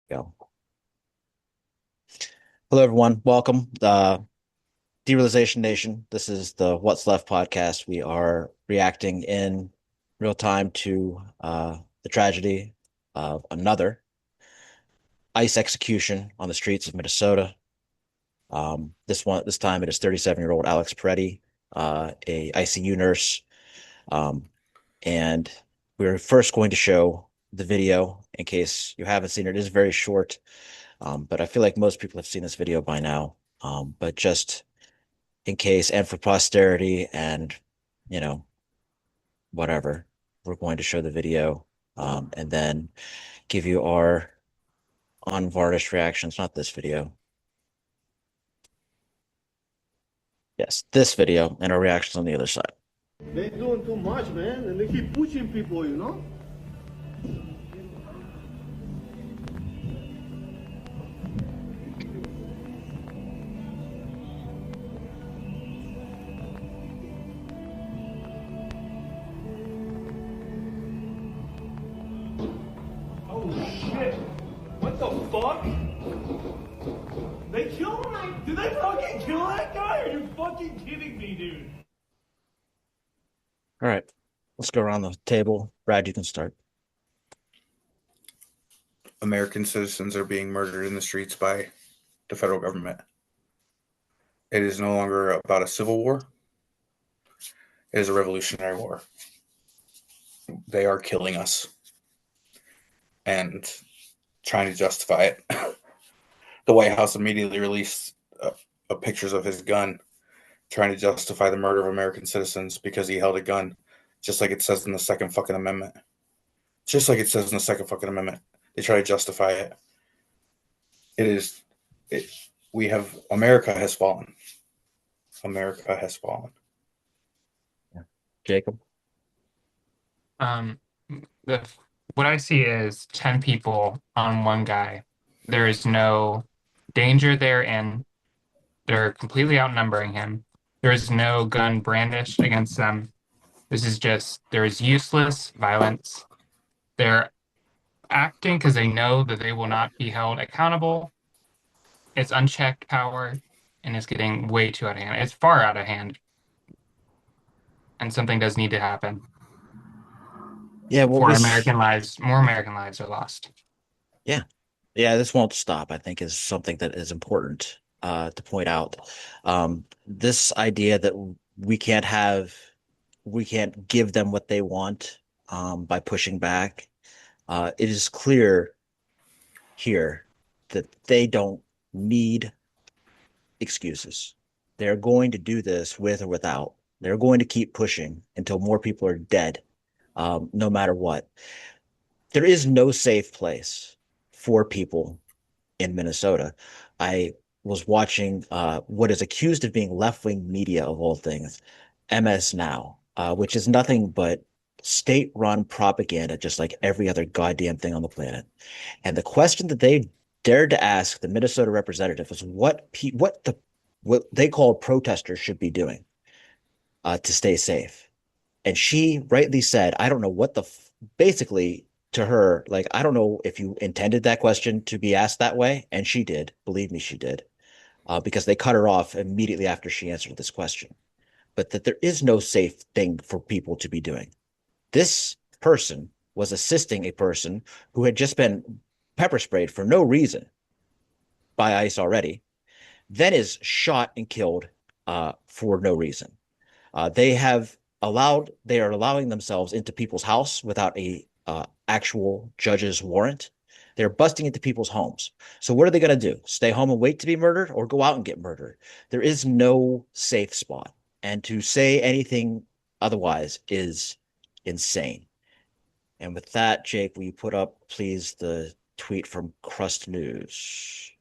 Go. Hello, everyone. Welcome, Derealization Nation. This is the What's Left podcast. We are reacting in real time to the tragedy of another ICE execution on the streets of Minnesota. This time it is 37-year-old Alex Peretti, a ICU nurse. Um, and we're first going to show the video in case you haven't seen it. It is very short. But I feel like most people have seen this video by now. But just in case and for posterity and, you know, whatever, we're going to show the video and then give you our unvarnished reactions. Not this video. Yes, this video and our reactions on the other side. They're doing too much, man, and they keep pushing people. Oh shit! What the fuck? They killed him? Did they fucking kill that guy? Are you fucking kidding me, dude? All right, let's go around the table. Brad, you can start. American citizens are being murdered in the streets by the federal government. It is no longer about a civil war. It is a revolutionary war. They are killing us and trying to justify it. The White House immediately released pictures of his gun, trying to justify the murder of American citizens because he held a gun, just like it says in the Second fucking Amendment. Just like it says in the Second fucking Amendment. They try to justify it. America has fallen. America has fallen. Jacob. Um, the what I see is 10 people on one guy. There is no danger there, and they're completely outnumbering him. There is no gun brandished against them. There is useless violence. They're acting because they know that they will not be held accountable. It's unchecked power, and it's getting way too out of hand. It's far out of hand, and something does need to happen. Yeah, well, More American lives are lost. Yeah. Yeah, this won't stop, I think, is something that is important to point out. This idea that we can't give them what they want by pushing back. It is clear here that they don't need excuses. They're going to do this with or without. They're going to keep pushing until more people are dead, no matter what. There is no safe place for people in Minnesota. I was watching what is accused of being left-wing media of all things, MS Now, which is nothing but state-run propaganda, just like every other goddamn thing on the planet. And the question that they dared to ask the Minnesota representative was what they call protesters should be doing to stay safe. And she rightly said, I don't know what basically to her, like, I don't know if you intended that question to be asked that way. And she did. Believe me, she did. Because they cut her off immediately after she answered this question. But that there is no safe thing for people to be doing. This person was assisting a person who had just been pepper sprayed for no reason by ICE already, then is shot and killed for no reason. They are allowing themselves into people's house without a actual judge's warrant. They're busting into people's homes. So what are they going to do? Stay home and wait to be murdered or go out and get murdered? There is no safe spot. And to say anything otherwise is insane. And with that, Jake, will you put up, please, the tweet from Crust News?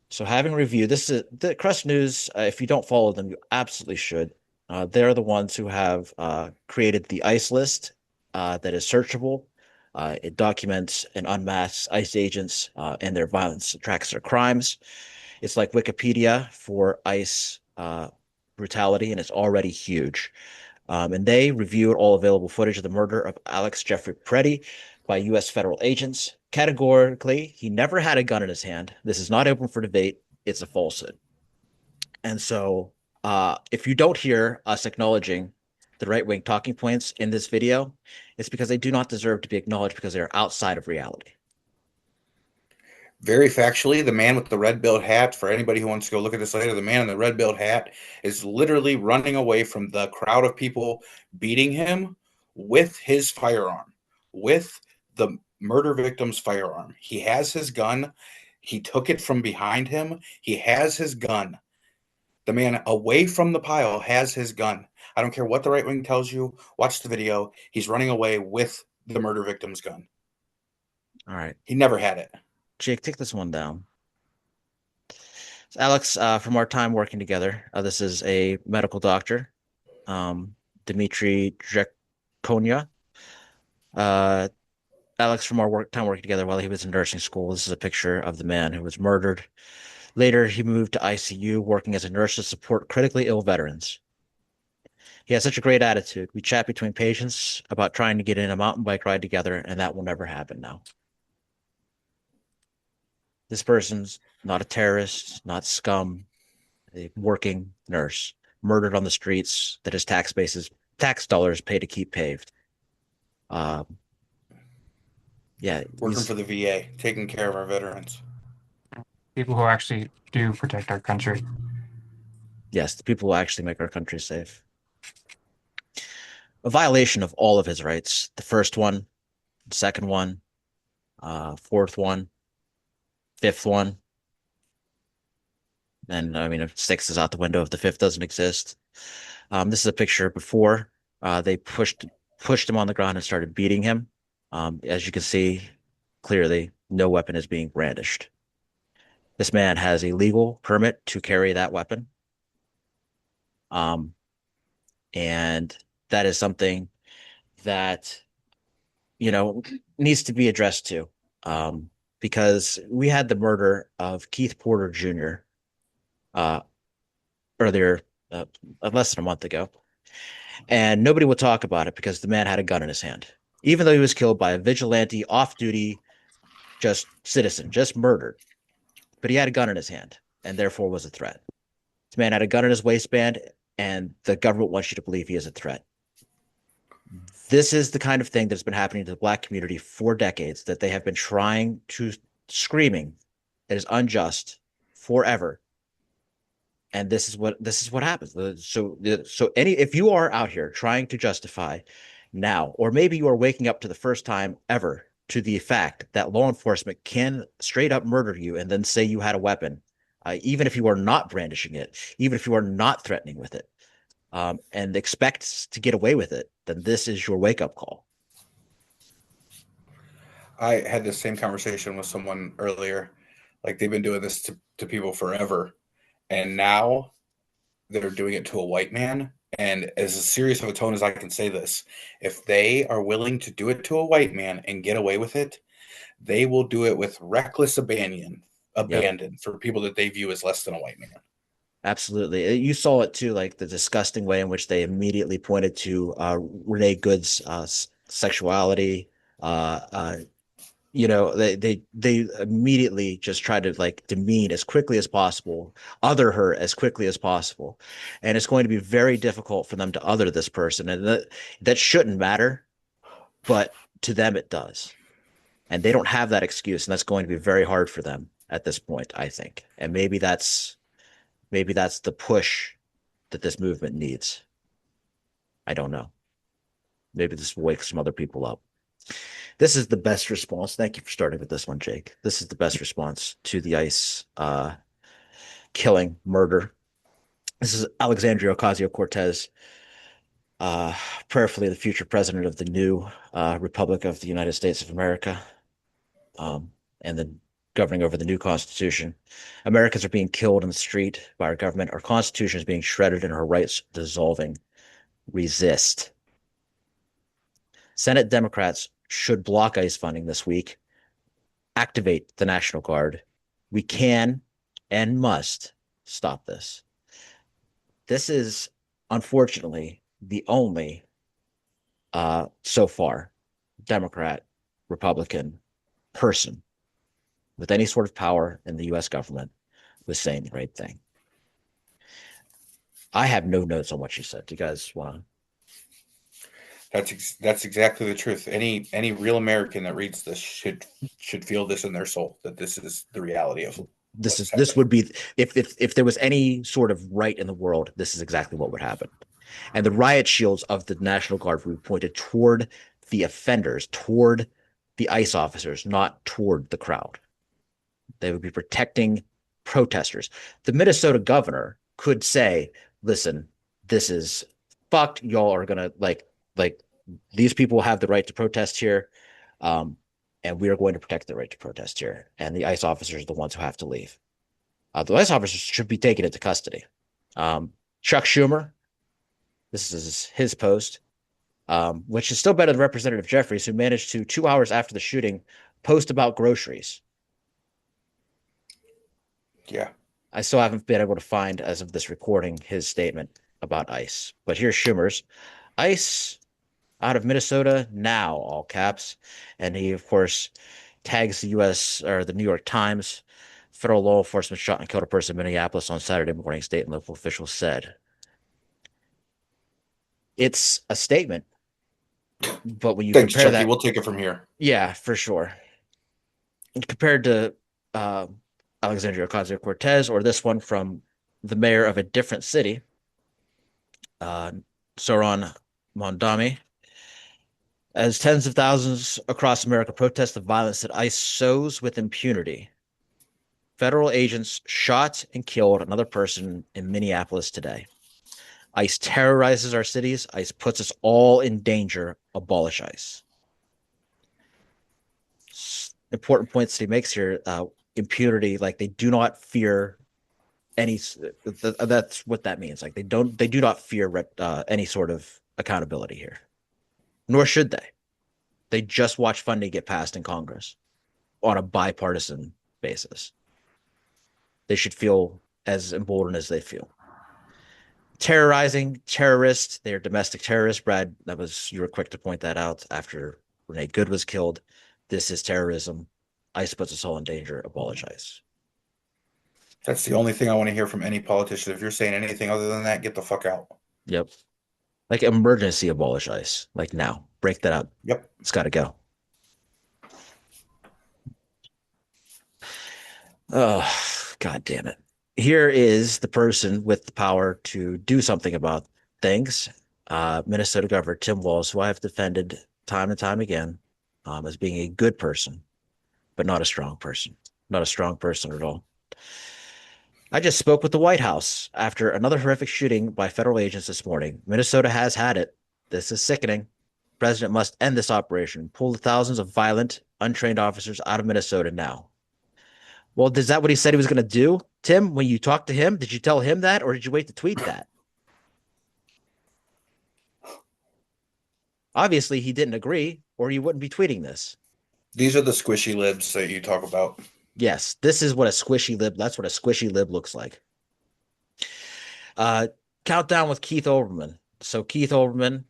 So having reviewed, this is the Crust News. If you don't follow them, you absolutely should. They're the ones who have created the ICE list that is searchable. It documents and unmasks ICE agents and their violence, tracks their crimes. It's like Wikipedia for ICE brutality, and it's already huge. And they reviewed all available footage of the murder of Alex Jeffrey Peretti, by U.S. federal agents. Categorically, he never had a gun in his hand. This is not open for debate. It's a falsehood. And so, if you don't hear us acknowledging the right wing talking points in this video, it's because they do not deserve to be acknowledged because they are outside of reality. Very factually, the man with the red-billed hat, for anybody who wants to go look at this later, the man in the red-billed hat is literally running away from the crowd of people beating him with his firearm, with the murder victim's firearm. He has his gun. He took it from behind him. He has his gun. The man away from the pile has his gun. I don't care what the right wing tells you. Watch the video. He's running away with the murder victim's gun. All right. He never had it. Jake, take this one down. So Alex, from our time working together, this is a medical doctor, Dmitry Drekonia. Uh, Alex, from our time working together while he was in nursing school, this is a picture of the man who was murdered. Later, he moved to ICU, working as a nurse to support critically ill veterans. He has such a great attitude. We chat between patients about trying to get in a mountain bike ride together, and that will never happen now. This person's not a terrorist, not scum, a working nurse, murdered on the streets that his tax dollars pay to keep paved. Yeah, Working for the VA, taking care of our veterans. People who actually do protect our country. yes, the people who actually make our country safe. A violation of all of his rights. The first one, second one, fourth one, fifth one. And I mean, if six is out the window, if the fifth doesn't exist. This is a picture before they pushed him on the ground and started beating him. As you can see, clearly, no weapon is being brandished. This man has a legal permit to carry that weapon. And that is something that, needs to be addressed too. Because we had the murder of Keith Porter Jr. Earlier, less than a month ago. And nobody would talk about it because the man had a gun in his hand, even though he was killed by a vigilante, off-duty, just citizen, just murdered. But he had a gun in his hand and therefore was a threat. This man had a gun in his waistband, and the government wants you to believe he is a threat. This is the kind of thing that's been happening to the Black community for decades, that they have been trying to screaming it is unjust forever. And this is what happens. So if you are out here trying to justify now, or maybe you are waking up to the first time ever to the fact that law enforcement can straight up murder you and then say you had a weapon, even if you are not brandishing it, even if you are not threatening with it, and expect to get away with it, then this is your wake up call. I had the same conversation with someone earlier. Like, they've been doing this to people forever. And now they're doing it to a white man. And as serious of a tone as I can say this, if they are willing to do it to a white man and get away with it, they will do it with reckless abandon for people that they view as less than a white man. Absolutely. You saw it too, like the disgusting way in which they immediately pointed to Renee Good's sexuality. They immediately just try to like demean as quickly as possible, other her as quickly as possible. And it's going to be very difficult for them to other this person. And that shouldn't matter, but to them it does. And they don't have that excuse, and that's going to be very hard for them at this point, I think. And maybe that's the push that this movement needs. I don't know. Maybe this will wake some other people up. This is the best response. Thank you for starting with this one, Jake. This is the best response to the ICE killing, murder. This is Alexandria Ocasio-Cortez, prayerfully the future president of the new Republic of the United States of America, and then governing over the new Constitution. Americans are being killed in the street by our government. Our Constitution is being shredded and our rights dissolving. Resist. Senate Democrats should block ICE funding this week. Activate the National Guard. We can and must stop this. This is, unfortunately, the only, so far, Democrat Republican person with any sort of power in the US government was saying the right thing. I have no notes on what she said. Do you guys want to? That's exactly the truth. Any real American that reads this should feel this in their soul that this is the reality of what is This happening. would be if there was any sort of right in the world, this is exactly what would happen. And the riot shields of the National Guard would be pointed toward the offenders, toward the ICE officers, not toward the crowd. They would be protecting protesters. The Minnesota governor could say, listen, this is fucked. Y'all are gonna like these people have the right to protest here. Um, and we are going to protect the right to protest here. And the ICE officers are the ones who have to leave. The ICE officers should be taken into custody. Chuck Schumer, this is his post, which is still better than Representative Jeffries, who managed to 2 hours after the shooting post about groceries. Yeah. I still haven't been able to find, as of this recording, his statement about ICE. But here's Schumer's ICE out of Minnesota now, all caps. And he, of course, tags the U.S. or the New York Times. Federal law enforcement shot and killed a person in Minneapolis on Saturday morning, state and local officials said. It's a statement, but when you Thanks, compare Chucky. that, We'll take it from here. yeah, for sure. Compared to uh, Alexandria Ocasio-Cortez or this one from the mayor of a different city, uh, Soron Mondami, as tens of thousands across America protest the violence that ICE sows with impunity. Federal agents shot and killed another person in Minneapolis today. ICE terrorizes our cities. ICE puts us all in danger. Abolish ICE. Important points that he makes here. Impunity, like they do not fear any. That's what that means. Like they do not fear any sort of accountability here, nor should they. They just watch funding get passed in Congress on a bipartisan basis. They should feel as emboldened as they feel. Terrorizing terrorists, they're domestic terrorists. Brad, you were quick to point that out after Renee Good was killed. This is terrorism. ICE puts us all in danger. Abolish ICE. That's the only thing I want to hear from any politician. If you're saying anything other than that, get the fuck out. Yep. Like emergency abolish ICE. Like now. Break that up. Yep. It's got to go. Oh, God damn it. Here is the person with the power to do something about things. Minnesota Governor Tim Walz, who I have defended time and time again as being a good person, but not a strong person. Not a strong person at all. I just spoke with the White House after another horrific shooting by federal agents this morning. Minnesota has had it. This is sickening. The president must end this operation, pull the thousands of violent, untrained officers out of Minnesota now. Well, is that what he said he was going to do? Tim, when you talked to him, did you tell him that or did you wait to tweet that? Obviously, he didn't agree or he wouldn't be tweeting this. These are the squishy libs that you talk about. Yes, this is what a squishy lib, that's what a squishy lib looks like. Countdown with Keith Olbermann. So Keith Olbermann,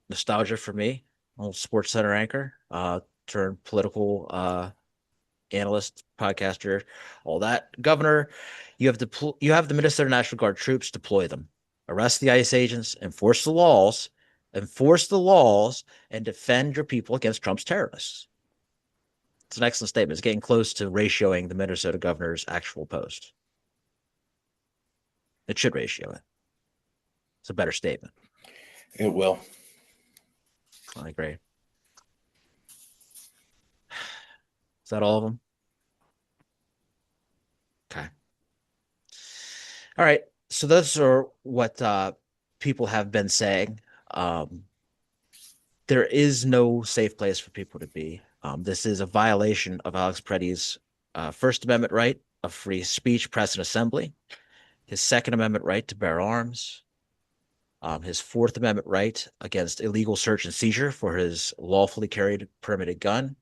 nostalgia for me, old Sports Center anchor, turned political analyst, podcaster, all that. Governor, you have the Minnesota National Guard troops, deploy them, arrest the ICE agents, enforce the laws, and defend your people against Trump's terrorists. It's an excellent statement. It's getting close to ratioing the Minnesota governor's actual post. It should ratio it. It's a better statement. It will. I agree. Is that all of them? Okay. All right. So those are what people have been saying. There is no safe place for people to be. This is a violation of Alex Preddy's First Amendment right of free speech, press, and assembly, his Second Amendment right to bear arms, his Fourth Amendment right against illegal search and seizure for his lawfully carried permitted gun.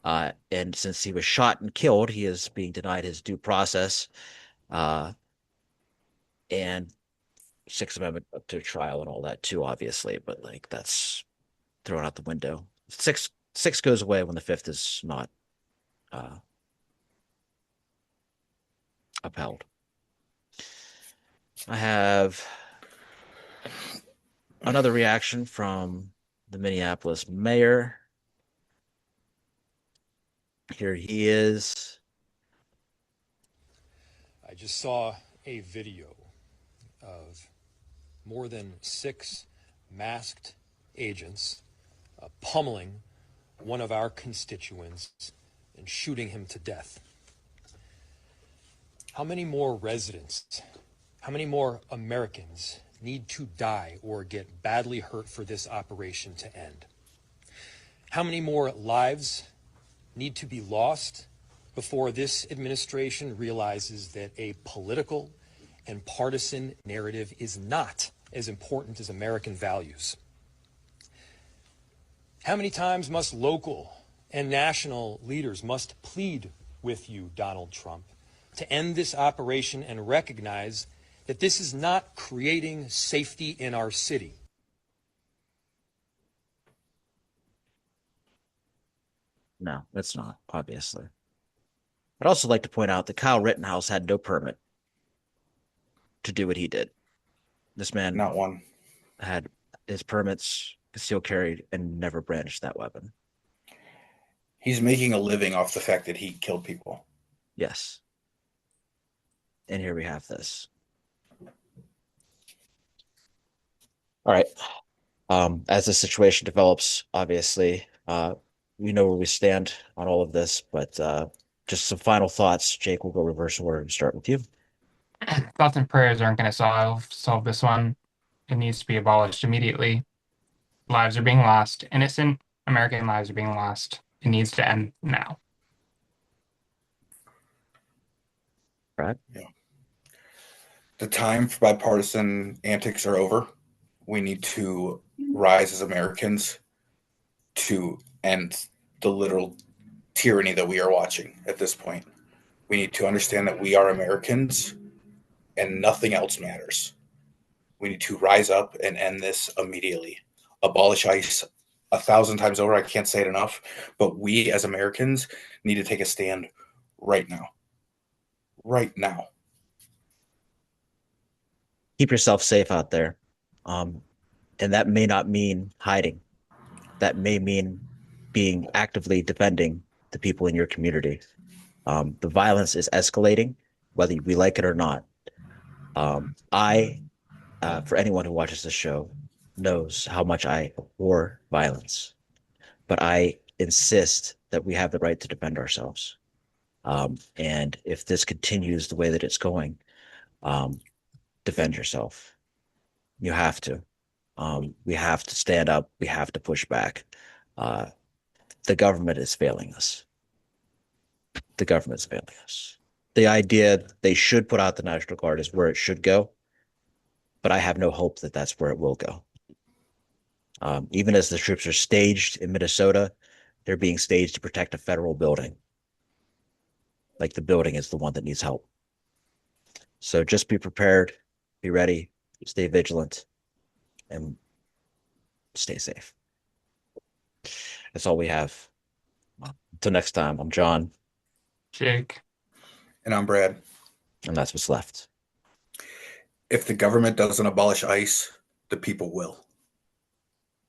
And since he was shot and killed, he is being denied his due process and Sixth Amendment to trial and all that too, obviously. But like that's thrown out the window. Six goes away when the fifth is not uh, upheld. I have another reaction from the Minneapolis mayor. Here he is. I just saw a video of more than 6 masked agents pummeling one of our constituents and shooting him to death. How many more residents, how many more Americans need to die or get badly hurt for this operation to end? How many more lives need to be lost before this administration realizes that a political and partisan narrative is not as important as American values? How many times must local and national leaders must plead with you, Donald Trump, to end this operation and recognize that this is not creating safety in our city? No, it's not, obviously. I'd also like to point out that Kyle Rittenhouse had no permit to do what he did. This man Not one. had his permits, concealed carried, and never brandished that weapon. He's making a living off the fact that he killed people. Yes. And here we have this. All right. As the situation develops, obviously, we know where we stand on all of this, but just some final thoughts. Jake, we'll go reverse order and start with you. Thoughts and prayers aren't going to solve this one. It needs to be abolished immediately. Lives are being lost. Innocent American lives are being lost. It needs to end now. Right? Yeah. The time for bipartisan antics are over. We need to rise as Americans to end the literal tyranny that we are watching at this point. We need to understand that we are Americans and nothing else matters. We need to rise up and end this immediately. Abolish ICE 1,000 times over. I can't say it enough, but we as Americans need to take a stand right now. Right now. Keep yourself safe out there. And that may not mean hiding. That may mean being actively defending the people in your community. The violence is escalating, whether we like it or not. For anyone who watches the show, knows how much I abhor violence, but I insist that we have the right to defend ourselves. And if this continues the way that it's going, defend yourself. You have to. We have to stand up. We have to push back. The government is failing us. The government is failing us. The idea they should put out the National Guard is where it should go, but I have no hope that that's where it will go. Even as the troops are staged in Minnesota, they're being staged to protect a federal building. Like the building is the one that needs help. So just be prepared, be ready, stay vigilant, and stay safe. That's all we have. Until next time, I'm John. Jake. And I'm Brad. And that's what's left. If the government doesn't abolish ICE, the people will.